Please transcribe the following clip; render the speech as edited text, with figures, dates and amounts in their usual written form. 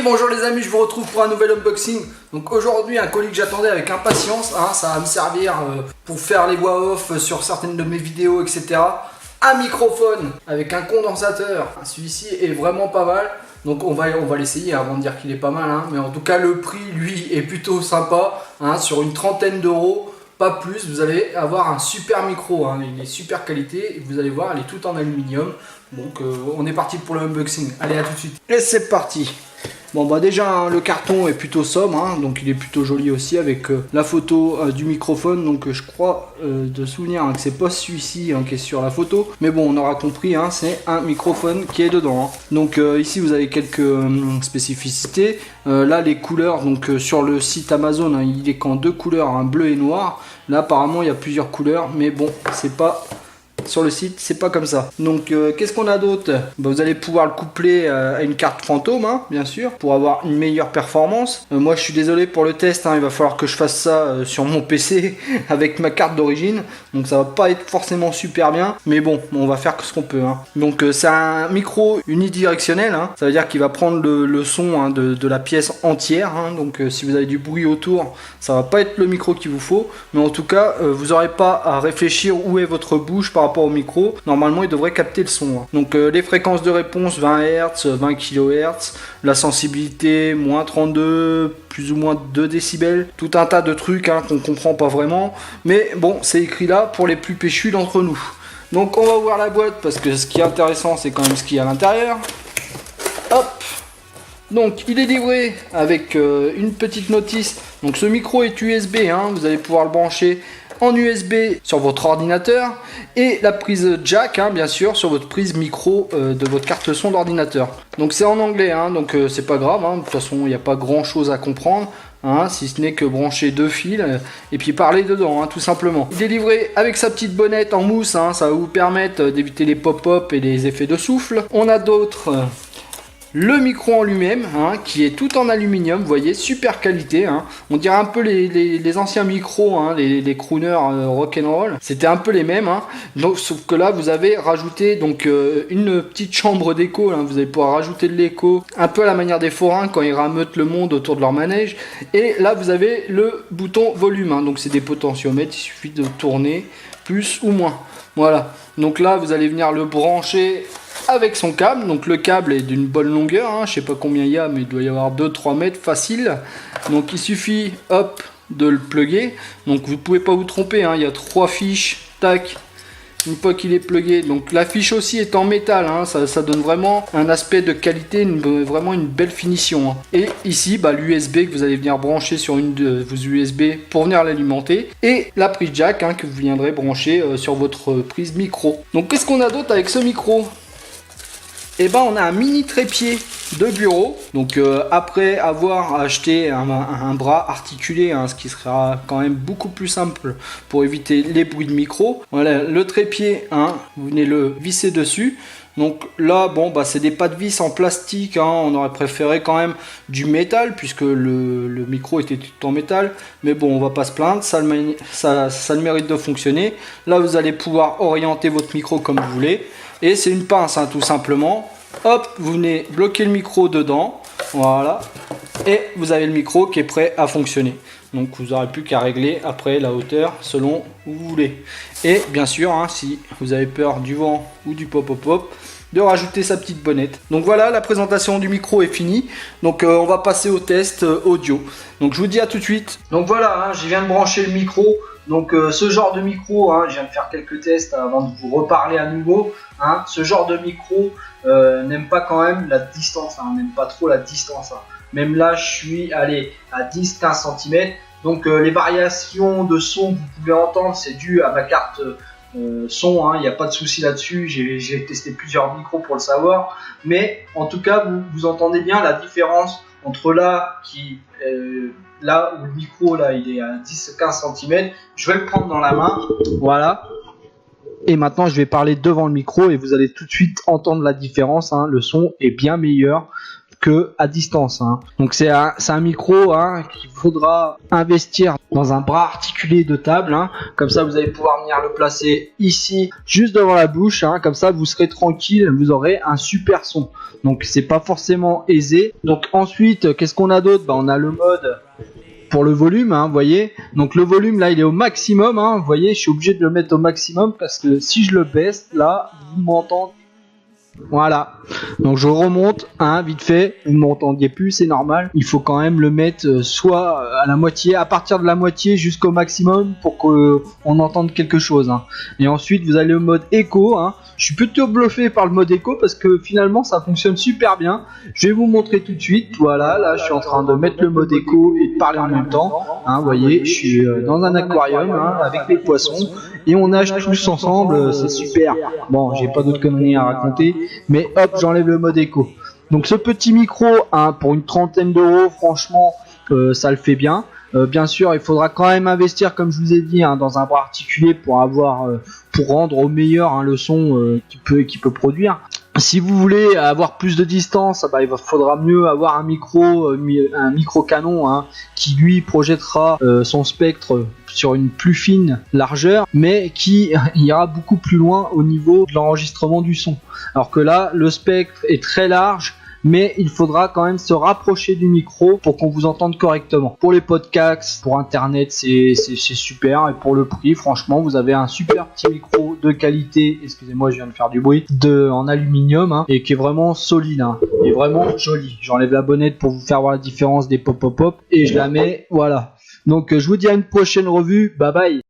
Bonjour les amis, je vous retrouve pour un nouvel unboxing. Donc aujourd'hui un colis que j'attendais avec impatience, ça va me servir pour faire les voix off sur certaines de mes vidéos, etc. Un microphone avec un condensateur, celui-ci est vraiment pas mal. Donc on va l'essayer avant de dire qu'il est pas mal, mais en tout cas le prix lui est plutôt sympa, sur une trentaine d'euros. Pas plus, vous allez avoir un super micro, il est super qualité, et vous allez voir, il est tout en aluminium. Donc on est parti pour le unboxing, allez à tout de suite. Et c'est parti. Bon bah déjà le carton est plutôt sobre, donc il est plutôt joli aussi avec la photo du microphone. Donc je crois de souvenir que c'est pas celui-ci qui est sur la photo, mais bon on aura compris, c'est un microphone qui est dedans. Donc ici vous avez quelques spécificités. Là les couleurs, donc sur le site Amazon il est qu'en deux couleurs, bleu et noir. Là apparemment il y a plusieurs couleurs, mais bon c'est pas... Sur le site, c'est pas comme ça. Donc, qu'est-ce qu'on a d'autre? Vous allez pouvoir le coupler à une carte fantôme, bien sûr, pour avoir une meilleure performance. Moi, je suis désolé pour le test, il va falloir que je fasse ça sur mon PC avec ma carte d'origine. Donc, ça va pas être forcément super bien, mais bon, on va faire ce qu'on peut. Donc, c'est un micro unidirectionnel. Ça veut dire qu'il va prendre le son de la pièce entière. Donc, si vous avez du bruit autour, ça va pas être le micro qu'il vous faut, mais en tout cas, vous n'aurez pas à réfléchir où est votre bouche par rapport au micro. Normalement il devrait capter le son. Donc les fréquences de réponse 20 Hz, 20 kHz, la sensibilité moins 32, plus ou moins 2 décibels, tout un tas de trucs qu'on comprend pas vraiment, mais bon c'est écrit là pour les plus péchus d'entre nous. Donc on va ouvrir la boîte parce que ce qui est intéressant c'est quand même ce qu'il y a à l'intérieur. Hop. Donc il est livré avec une petite notice. Donc ce micro est USB, vous allez pouvoir le brancher en USB sur votre ordinateur et la prise jack bien sûr sur votre prise micro de votre carte son d'ordinateur. Donc c'est en anglais, donc c'est pas grave, de toute façon il n'y a pas grand chose à comprendre, si ce n'est que brancher deux fils et puis parler dedans, tout simplement. Il est livré avec sa petite bonnette en mousse, ça va vous permettre d'éviter les pop-up et les effets de souffle. On a d'autres... Le micro en lui-même, qui est tout en aluminium, vous voyez, super qualité. On dirait un peu les anciens micros, les crooners rock'n'roll. C'était un peu les mêmes, donc, sauf que là, vous avez rajouté donc une petite chambre d'écho. Vous allez pouvoir rajouter de l'écho, un peu à la manière des forains quand ils rameutent le monde autour de leur manège. Et là, vous avez le bouton volume, donc c'est des potentiomètres, il suffit de tourner plus ou moins. Voilà, donc là, vous allez venir le brancher avec son câble. Donc le câble est d'une bonne longueur, je sais pas combien il y a, mais il doit y avoir 2-3 mètres facile. Donc il suffit hop de le plugger. Donc vous pouvez pas vous tromper, il y a 3 fiches, tac, une fois qu'il est plugué. Donc la fiche aussi est en métal, ça donne vraiment un aspect de qualité, vraiment une belle finition. Et ici l'USB que vous allez venir brancher sur une de vos USB pour venir l'alimenter, et la prise jack que vous viendrez brancher sur votre prise micro. Donc qu'est-ce qu'on a d'autre avec ce micro? On a un mini trépied de bureau. Donc après avoir acheté un bras articulé, ce qui sera quand même beaucoup plus simple pour éviter les bruits de micro. Voilà le trépied, vous venez le visser dessus. Donc là c'est des pas de vis en plastique, on aurait préféré quand même du métal puisque le micro était tout en métal, mais bon on va pas se plaindre, ça le mérite de fonctionner. Là vous allez pouvoir orienter votre micro comme vous voulez, et c'est une pince tout simplement. Hop, vous venez bloquer le micro dedans, voilà, et vous avez le micro qui est prêt à fonctionner. Donc vous n'aurez plus qu'à régler après la hauteur selon où vous voulez. Et bien sûr, si vous avez peur du vent ou du pop-pop, de rajouter sa petite bonnette. Donc voilà, la présentation du micro est finie. Donc on va passer au test audio. Donc je vous dis à tout de suite. Donc voilà, je viens de brancher le micro. Donc ce genre de micro, je viens de faire quelques tests avant de vous reparler à nouveau. Ce genre de micro n'aime pas quand même la distance, n'aime pas trop la distance. Même là, je suis allé à 10-15 cm. Donc les variations de son que vous pouvez entendre, c'est dû à ma carte son. Il n'y a pas de souci là-dessus. J'ai testé plusieurs micros pour le savoir. Mais en tout cas, vous entendez bien la différence entre là où le micro il est à 10-15 cm. Je vais le prendre dans la main. Voilà. Et maintenant, je vais parler devant le micro et vous allez tout de suite entendre la différence. Le son est bien meilleur que à distance. Donc c'est un micro qu'il faudra investir dans un bras articulé de table. Comme ça, vous allez pouvoir venir le placer ici, juste devant la bouche. Comme ça, vous serez tranquille, vous aurez un super son. Donc c'est pas forcément aisé. Donc ensuite, qu'est-ce qu'on a d'autre? On a le mode pour le volume, vous voyez. Donc le volume là, il est au maximum. Vous voyez, je suis obligé de le mettre au maximum parce que si je le baisse, là, vous m'entendez. Voilà, donc je remonte vite fait, vous ne m'entendiez plus, c'est normal. Il faut quand même le mettre soit à la moitié, à partir de la moitié jusqu'au maximum pour qu'on entende quelque chose. Et ensuite vous allez au mode écho. Je suis plutôt bluffé par le mode écho parce que finalement ça fonctionne super bien. Je vais vous montrer tout de suite. Voilà, là je suis en train de mettre le mode écho et de parler en même temps. Vous voyez, je suis dans un aquarium avec les poissons et on nage tous ensemble, c'est super. Bon, j'ai pas d'autres conneries à raconter. Mais hop, j'enlève le mode écho. Donc ce petit micro, pour une trentaine d'euros, franchement, ça le fait bien. Bien sûr, il faudra quand même investir, comme je vous ai dit, dans un bras articulé pour rendre au meilleur le son qu'il peut produire. Si vous voulez avoir plus de distance, il faudra mieux avoir un micro canon qui lui projettera son spectre sur une plus fine largeur, mais qui ira beaucoup plus loin au niveau de l'enregistrement du son. Alors que là, le spectre est très large, mais il faudra quand même se rapprocher du micro pour qu'on vous entende correctement. Pour les podcasts, pour internet, c'est super, et pour le prix, franchement, vous avez un super petit micro de qualité, excusez-moi, je viens de faire du bruit, en aluminium, et qui est vraiment solide, et vraiment joli. J'enlève la bonnette pour vous faire voir la différence des pop et je la mets, voilà. Donc je vous dis à une prochaine revue, bye bye.